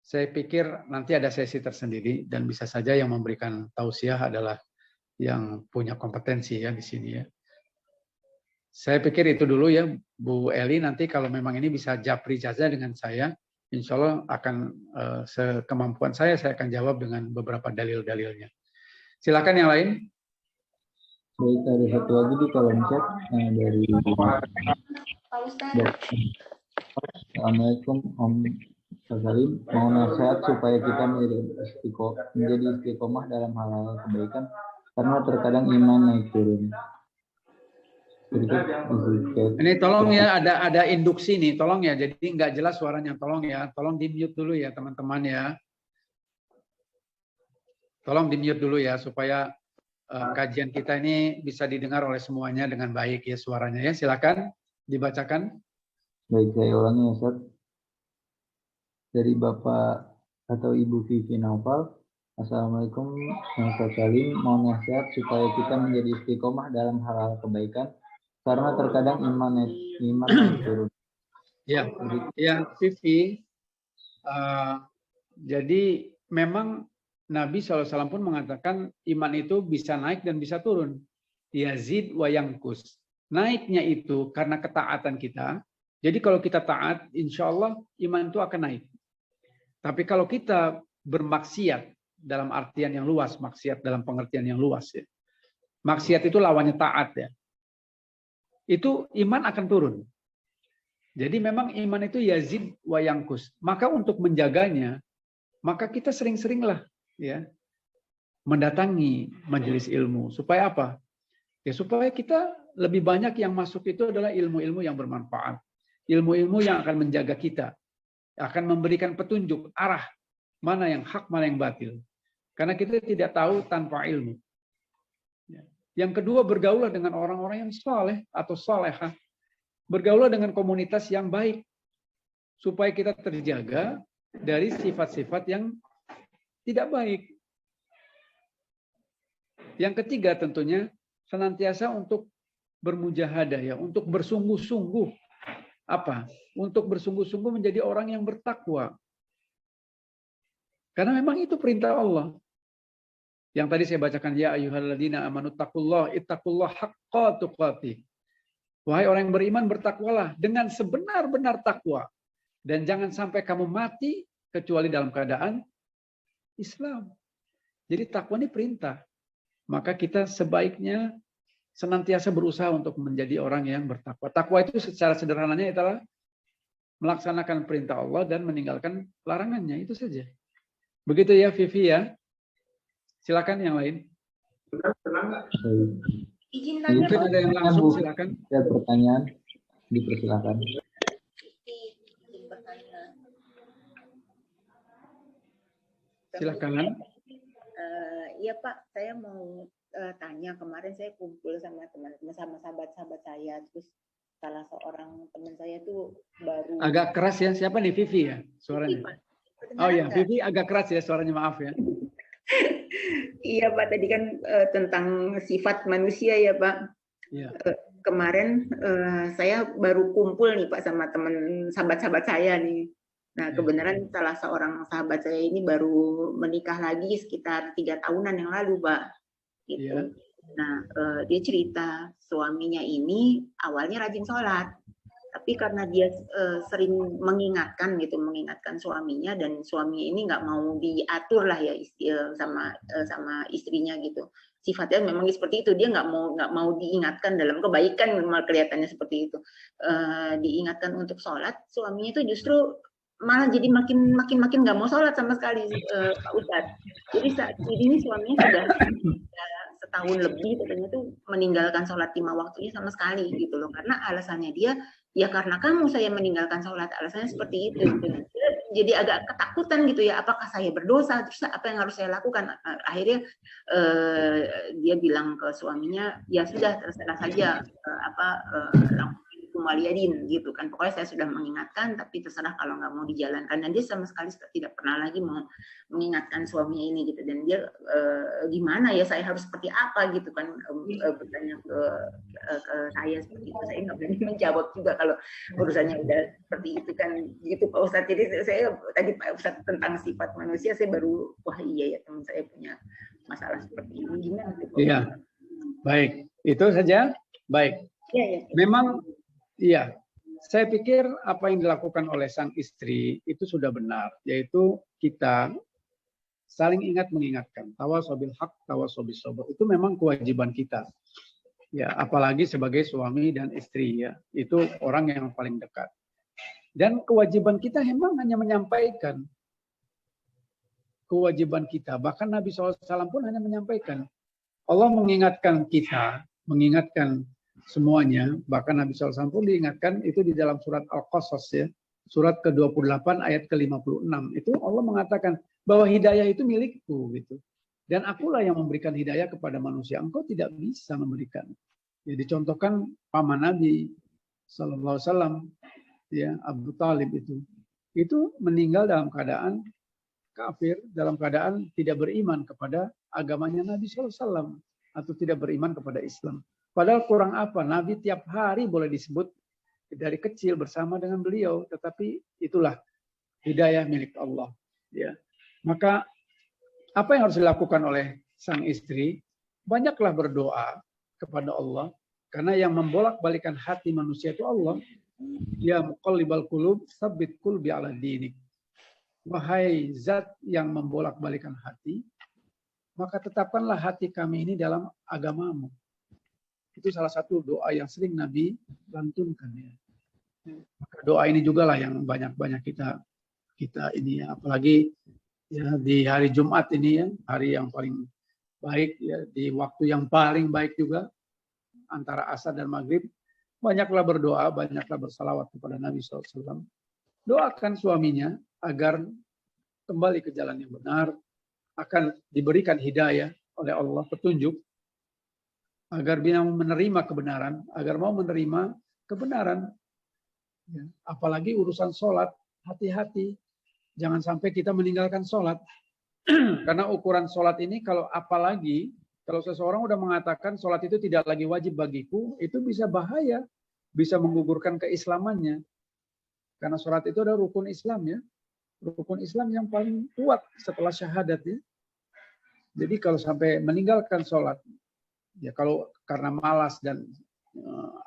saya pikir nanti ada sesi tersendiri dan bisa saja yang memberikan tausiah adalah yang punya kompetensi ya di sini ya. Saya pikir itu dulu ya, Bu Eli. Nanti kalau memang ini bisa japri saja dengan saya, insya Allah akan sekemampuan saya akan jawab dengan beberapa dalil-dalilnya. Silakan yang lain. Baik, ada satu lagi di kolom chat dari Assalamualaikum Om Salim. Mau nasihat supaya kita menjadi istiqomah dalam hal-hal kebaikan karena terkadang iman naik turun. Ini tolong ya, ada induksi nih, tolong ya. Jadi nggak jelas suaranya, tolong ya. Tolong di mute dulu ya teman-teman ya. Tolong di mute dulu ya supaya kajian kita ini bisa didengar oleh semuanya dengan baik ya suaranya ya. Silakan dibacakan. Baik, saya ulangi ya Ustaz. Dari Bapak atau Ibu Vivi Naufal. Assalamualaikum Ustaz Salim. Mau nasihat supaya kita menjadi istiqomah dalam hal-hal kebaikan karena terkadang iman turun. Ya, Vivi. Jadi memang Nabi SAW pun mengatakan iman itu bisa naik dan bisa turun. Yazid wa yangkus. Naiknya itu karena ketaatan kita. Jadi kalau kita taat, insya Allah iman itu akan naik. Tapi kalau kita bermaksiat dalam artian yang luas, maksiat dalam pengertian yang luas ya. Maksiat itu lawannya taat ya. Itu iman akan turun. Jadi memang iman itu yazid wa yangkus. Maka untuk menjaganya, maka kita sering-seringlah ya mendatangi majelis ilmu. Supaya apa? Ya supaya kita lebih banyak yang masuk itu adalah ilmu-ilmu yang bermanfaat. Ilmu-ilmu yang akan menjaga kita. Akan memberikan petunjuk arah mana yang hak, mana yang batil. Karena kita tidak tahu tanpa ilmu. Yang kedua, bergaulah dengan orang-orang yang saleh atau salehah. Bergaulah dengan komunitas yang baik. Supaya kita terjaga dari sifat-sifat yang tidak baik. Yang ketiga tentunya, senantiasa untuk bermujahadah ya, untuk bersungguh-sungguh. Apa? Untuk bersungguh-sungguh menjadi orang yang bertakwa. Karena memang itu perintah Allah. Yang tadi saya bacakan, ya ayyuhalladzina amanu taqullah ittaqullah haqqa tuqatih. Wahai orang yang beriman, bertakwalah dengan sebenar-benar takwa. Dan jangan sampai kamu mati kecuali dalam keadaan Islam. Jadi takwa ini perintah. Maka kita sebaiknya senantiasa berusaha untuk menjadi orang yang bertakwa. Takwa itu secara sederhananya adalah melaksanakan perintah Allah dan meninggalkan larangannya. Itu saja. Begitu ya Vivi ya. Silakan yang lain. Izin tanya, Mungkin Pak. ada yang langsung, silakan. Ada pertanyaan, dipersilakan. Izin bertanya. Silakan. Iya Pak, saya mau tanya, kemarin saya kumpul sama teman-teman, sama sahabat-sahabat saya, terus salah seorang teman saya tuh baru. Agak keras ya, siapa nih, Vivi ya suaranya? Vivi, Pak. Oh iya, Vivi agak keras ya suaranya, maaf ya. Iya Pak, tadi kan tentang sifat manusia ya Pak. Iya. Kemarin saya baru kumpul nih Pak sama teman sahabat-sahabat saya nih. Nah kebenaran salah seorang sahabat saya ini baru menikah lagi sekitar 3 tahunan yang lalu Pak. Gitu. Iya. Nah dia cerita suaminya ini awalnya rajin sholat. Tapi karena dia sering mengingatkan suaminya, dan suaminya ini nggak mau diatur lah ya sama istrinya gitu. Sifatnya memang seperti itu, dia nggak mau diingatkan dalam kebaikan, memang kelihatannya seperti itu. Diingatkan untuk sholat, suaminya itu justru malah jadi makin nggak mau sholat sama sekali, Pak Ustadz. Jadi saat ini suaminya sudah setahun lebih katanya tuh meninggalkan sholat 5 waktunya sama sekali gitu loh, karena alasannya dia, ya karena kamu saya meninggalkan sholat, alasannya seperti itu. Jadi agak ketakutan gitu ya, apakah saya berdosa, terus apa yang harus saya lakukan. Akhirnya dia bilang ke suaminya, ya sudah terserah saja waliyadin gitu kan, pokoknya saya sudah mengingatkan tapi terserah kalau nggak mau dijalankan. Dan dia sama sekali tidak pernah lagi mau mengingatkan suaminya ini gitu. Dan dia gimana ya, saya harus seperti apa gitu kan, bertanya ke saya seperti itu. Saya nggak berani menjawab juga kalau urusannya udah seperti itu kan gitu Pak Ustadz. Jadi saya tadi Pak Ustadz tentang sifat manusia, saya baru wah iya ya, teman saya punya masalah seperti ini, gimana gitu. Iya, baik, itu saja. Baik, ya. Memang iya, saya pikir apa yang dilakukan oleh sang istri itu sudah benar, yaitu kita saling ingat mengingatkan. Tawasobil haq, tawasobil sabr. Itu memang kewajiban kita. Ya, apalagi sebagai suami dan istri ya, itu orang yang paling dekat. Dan kewajiban kita memang hanya menyampaikan. Kewajiban kita, bahkan Nabi SAW pun hanya menyampaikan. Allah mengingatkan kita, mengingatkan semuanya, bahkan Nabi SAW pun diingatkan itu di dalam surat Al-Qasas ya, surat ke-28 ayat ke-56. Itu Allah mengatakan bahwa hidayah itu milikku gitu. Dan akulah yang memberikan hidayah kepada manusia. Engkau tidak bisa memberikan. Ya, dicontohkan paman Nabi SAW ya, Abu Talib itu meninggal dalam keadaan kafir, dalam keadaan tidak beriman kepada agamanya Nabi SAW atau tidak beriman kepada Islam. Padahal kurang apa, Nabi tiap hari boleh disebut dari kecil bersama dengan beliau, tetapi itulah hidayah milik Allah. Ya. Maka apa yang harus dilakukan oleh sang istri? Banyaklah berdoa kepada Allah, karena yang membolak-balikan hati manusia itu Allah. Ya muqallibal qulub, tsabbit qulbi ala dinik. Wahai zat yang membolak-balikan hati, maka tetapkanlah hati kami ini dalam agamamu. Itu salah satu doa yang sering Nabi lantunkan ya. Maka doa ini juga lah yang banyak-banyak kita ini ya, apalagi ya di hari Jumat ini ya, hari yang paling baik ya, di waktu yang paling baik juga antara asar dan maghrib, banyaklah berdoa, banyaklah bersalawat kepada Nabi SAW. Doakan suaminya agar kembali ke jalan yang benar, akan diberikan hidayah oleh Allah, petunjuk, agar dia menerima kebenaran, agar mau menerima kebenaran. Ya, apalagi urusan sholat, hati-hati. Jangan sampai kita meninggalkan sholat. Karena ukuran sholat ini, kalau apalagi, kalau seseorang udah mengatakan sholat itu tidak lagi wajib bagiku, itu bisa bahaya. Bisa menggugurkan keislamannya. Karena sholat itu adalah rukun Islam ya. Rukun Islam yang paling kuat setelah syahadat ya. Jadi kalau sampai meninggalkan sholat, ya kalau karena malas dan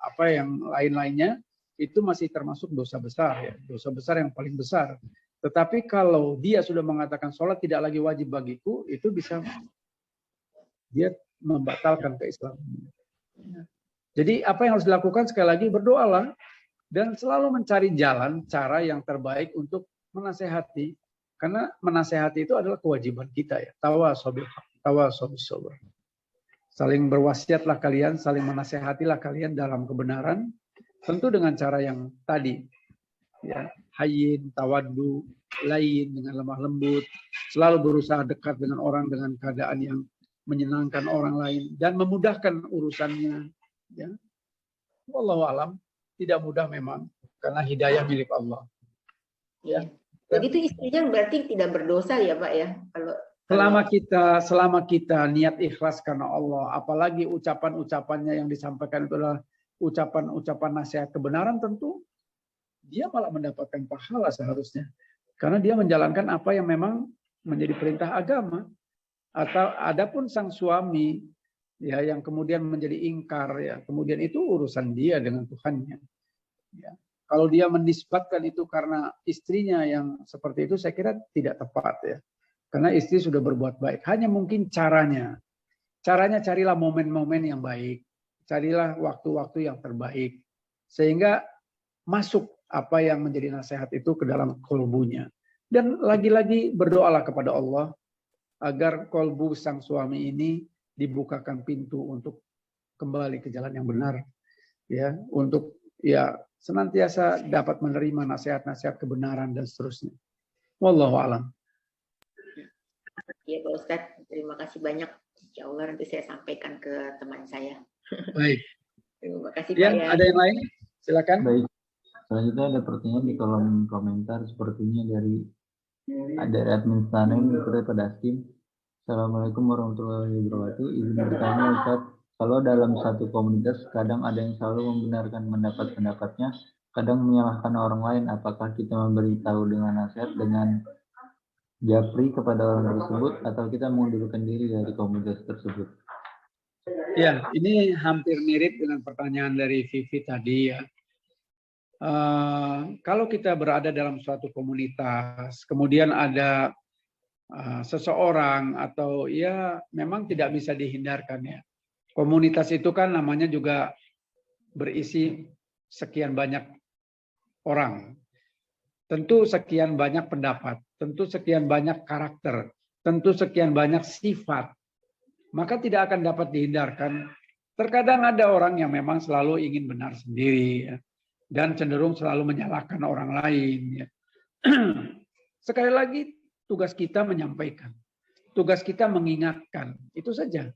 apa yang lain-lainnya, itu masih termasuk dosa besar ya, dosa besar yang paling besar. Tetapi kalau dia sudah mengatakan sholat tidak lagi wajib bagiku, itu bisa dia membatalkan keislaman. Jadi apa yang harus dilakukan, sekali lagi berdoalah dan selalu mencari jalan, cara yang terbaik untuk menasehati. Karena menasehati itu adalah kewajiban kita ya. Tawasobil haq, tawasobil sabr. Saling berwasiatlah kalian, saling menasehatilah kalian dalam kebenaran, tentu dengan cara yang tadi, ya, hayyin, tawaddu, lain, dengan lemah lembut, selalu berusaha dekat dengan orang dengan keadaan yang menyenangkan orang lain dan memudahkan urusannya. Ya. Wallahu alam, tidak mudah memang karena hidayah milik Allah. Ya. Begitu istrinya berarti tidak berdosa ya Pak ya? Selama kita niat ikhlas karena Allah, apalagi ucapan-ucapannya yang disampaikan itu adalah ucapan-ucapan nasihat kebenaran, tentu dia malah mendapatkan pahala seharusnya. Karena dia menjalankan apa yang memang menjadi perintah agama. Atau adapun sang suami ya yang kemudian menjadi ingkar ya, kemudian itu urusan dia dengan Tuhannya. Ya. Kalau dia menisbatkan itu karena istrinya yang seperti itu, saya kira tidak tepat ya. Karena istri sudah berbuat baik. Hanya mungkin caranya. Caranya carilah momen-momen yang baik. Carilah waktu-waktu yang terbaik. Sehingga masuk apa yang menjadi nasihat itu ke dalam kolbunya. Dan lagi-lagi berdoalah kepada Allah agar kolbu sang suami ini dibukakan pintu untuk kembali ke jalan yang benar. Ya, untuk ya senantiasa dapat menerima nasihat-nasihat kebenaran dan seterusnya. Wallahu a'lam. Ya Pak Ustadz, terima kasih banyak. Insya Allah nanti saya sampaikan ke teman saya. Baik. Terima kasih Ya, Pak ya. ada yang lain? Silakan. Baik. Selanjutnya ada pertanyaan di kolom komentar, sepertinya dari admin Stanen kepada Askim. Assalamualaikum warahmatullahi wabarakatuh. Izin bertanya Ustaz, kalau dalam satu komunitas kadang ada yang selalu membenarkan pendapat-pendapatnya, kadang menyalahkan orang lain, apakah kita memberitahu dengan nasihat dengan japri kepada orang tersebut atau kita mengundurkan diri dari komunitas tersebut? Ya, ini hampir mirip dengan pertanyaan dari Vivi tadi ya. Kalau kita berada dalam suatu komunitas, kemudian ada seseorang atau ya memang tidak bisa dihindarkan ya. Komunitas itu kan namanya juga berisi sekian banyak orang. Tentu sekian banyak pendapat, tentu sekian banyak karakter, tentu sekian banyak sifat. Maka tidak akan dapat dihindarkan. Terkadang ada orang yang memang selalu ingin benar sendiri ya, dan cenderung selalu menyalahkan orang lain. Ya. Sekali lagi, tugas kita menyampaikan, tugas kita mengingatkan, itu saja.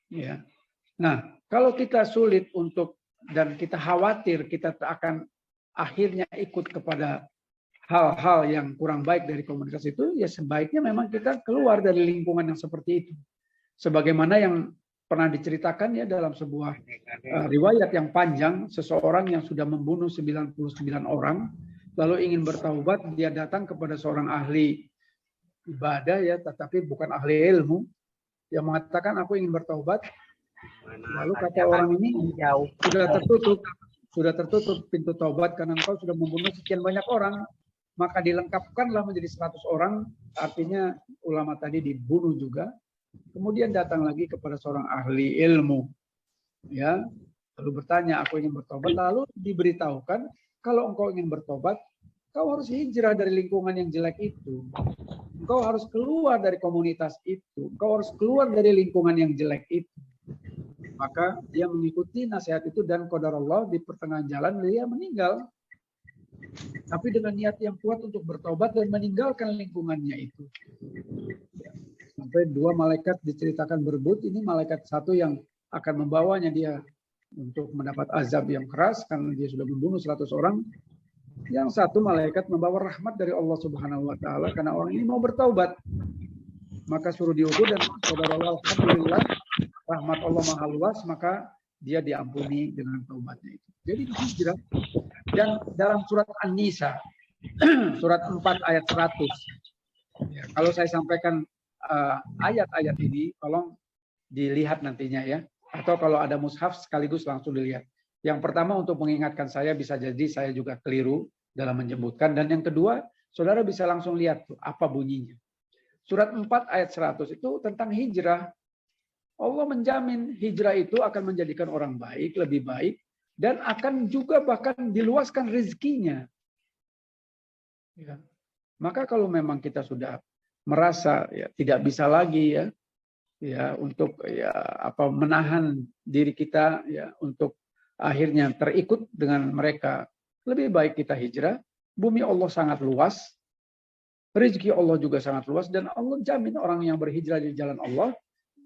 Ya. Nah, kalau kita sulit untuk dan kita khawatir kita akan akhirnya ikut kepada hal-hal yang kurang baik dari komunitas itu, ya sebaiknya memang kita keluar dari lingkungan yang seperti itu. Sebagaimana yang pernah diceritakan ya dalam sebuah riwayat yang panjang, seseorang yang sudah membunuh 99 orang, lalu ingin bertaubat, dia datang kepada seorang ahli ibadah ya, tetapi bukan ahli ilmu, yang mengatakan aku ingin bertaubat. Lalu kata orang ini, sudah tertutup pintu taubat karena engkau sudah membunuh sekian banyak orang. Maka dilengkapkanlah menjadi 100 orang, artinya ulama tadi dibunuh juga. Kemudian datang lagi kepada seorang ahli ilmu, ya, lalu bertanya, aku ingin bertobat. Lalu diberitahukan, kalau engkau ingin bertobat, kau harus hijrah dari lingkungan yang jelek itu. Engkau harus keluar dari komunitas itu. Engkau harus keluar dari lingkungan yang jelek itu. Maka dia mengikuti nasihat itu dan qadarullah di pertengahan jalan dia meninggal. Tapi dengan niat yang kuat untuk bertobat dan meninggalkan lingkungannya itu. Sampai 2 malaikat diceritakan berebut. Ini malaikat satu yang akan membawanya dia untuk mendapat azab yang keras karena dia sudah membunuh 100 orang. Yang satu malaikat membawa rahmat dari Allah Subhanahu wa taala karena orang ini mau bertaubat. Maka suruh diukur dan qadarullah alhamdulillah rahmat Allah maha luas, maka dia diampuni dengan taubatnya itu. Jadi hijrah. Dan dalam surat An-Nisa surat 4 ayat 100. Ya, kalau saya sampaikan ayat-ayat ini tolong dilihat nantinya ya. Atau kalau ada mushaf sekaligus langsung dilihat. Yang pertama untuk mengingatkan saya, bisa jadi saya juga keliru dalam menyebutkan. Dan yang kedua, saudara bisa langsung lihat tuh, apa bunyinya. Surat 4 ayat 100 itu tentang hijrah. Allah menjamin hijrah itu akan menjadikan orang baik, lebih baik. Dan akan juga bahkan diluaskan rezekinya. Ya. Maka kalau memang kita sudah merasa ya, tidak bisa lagi ya ya untuk ya apa menahan diri kita ya untuk akhirnya terikut dengan mereka. Lebih baik kita hijrah. Bumi Allah sangat luas, rezeki Allah juga sangat luas, dan Allah jamin orang yang berhijrah di jalan Allah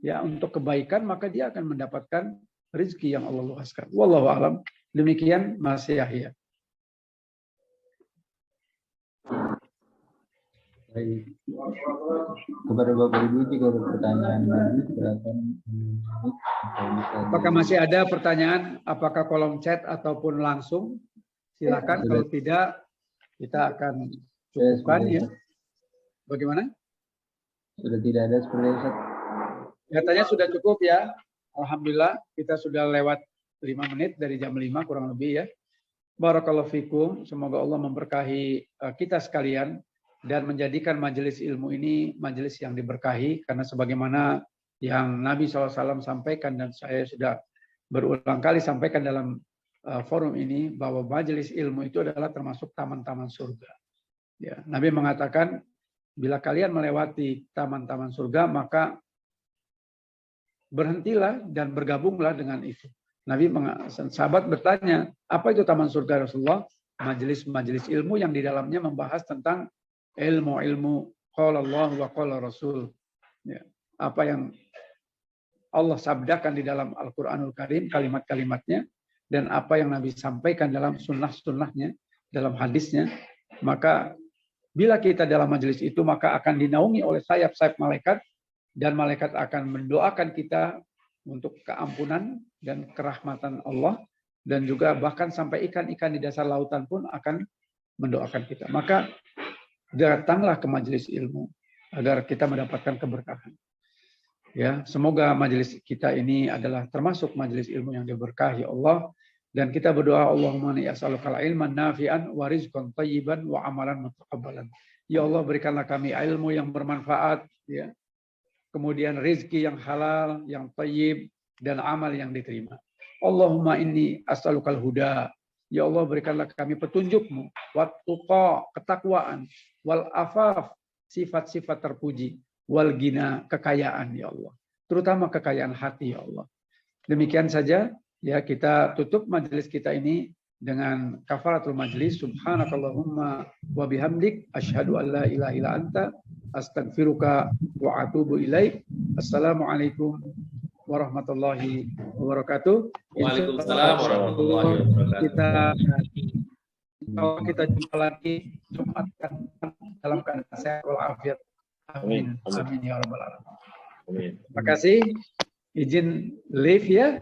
ya untuk kebaikan, maka dia akan mendapatkan rezeki yang Allah luaskan. Wallahu a'lam. Demikian Mas Yahya. Baik. Kepada Bapak Ibu jika ada pertanyaan lagi silakan atau bisa. Apakah masih ada pertanyaan? Apakah kolom chat ataupun langsung? Silakan. Kalau tidak, kita akan cukupkan ya. Bagaimana? Sudah tidak ada seperti itu. Katanya sudah cukup ya. Alhamdulillah kita sudah lewat 5 menit dari jam 5 kurang lebih ya. Barakallahu fikum. Semoga Allah memberkahi kita sekalian dan menjadikan majelis ilmu ini majelis yang diberkahi, karena sebagaimana yang Nabi SAW sampaikan dan saya sudah berulang kali sampaikan dalam forum ini, bahwa majelis ilmu itu adalah termasuk taman-taman surga. Ya, Nabi mengatakan bila kalian melewati taman-taman surga maka berhentilah dan bergabunglah dengan itu. Nabi sahabat bertanya, apa itu taman surga Rasulullah? Majelis-majelis ilmu yang di dalamnya membahas tentang ilmu-ilmu qala Allah wa qala Rasul. Ya, apa yang Allah sabdakan di dalam Al-Qur'anul Karim, kalimat-kalimatnya, dan apa yang Nabi sampaikan dalam sunnah-sunnahnya, dalam hadisnya, maka bila kita dalam majelis itu maka akan dinaungi oleh sayap-sayap malaikat, dan malaikat akan mendoakan kita untuk keampunan dan kerahmatan Allah, dan juga bahkan sampai ikan-ikan di dasar lautan pun akan mendoakan kita. Maka datanglah ke majelis ilmu agar kita mendapatkan keberkahan. Ya, semoga majelis kita ini adalah termasuk majelis ilmu yang diberkahi Allah, dan kita berdoa Allahumma inni as'alukal ilman nafi'an wa rizqan thayyiban wa amalan mutaqabbalan. Ya Allah, berikanlah kami ilmu yang bermanfaat ya. Kemudian rezeki yang halal, yang thayyib, dan amal yang diterima. Allahumma inni as'alukal huda. Ya Allah, berikanlah kami petunjuk-Mu, wat-tuqa, ketakwaan, wal afaf, sifat-sifat terpuji, wal gina, kekayaan ya Allah. Terutama kekayaan hati ya Allah. Demikian saja ya, kita tutup majelis kita ini dengan kafaratul majlis. Subhanakallahumma wa bihamdik asyhadu an la ilaha illa anta astaghfiruka wa atubu ilaik. Assalamualaikum warahmatullahi wabarakatuh. Waalaikumsalam warahmatullahi wabarakatuh. Kita jumpa lagi Jumat dalam keadaan sehat walafiat. Amin. Amin ya rabbal alamin. Terima kasih. Izin live ya.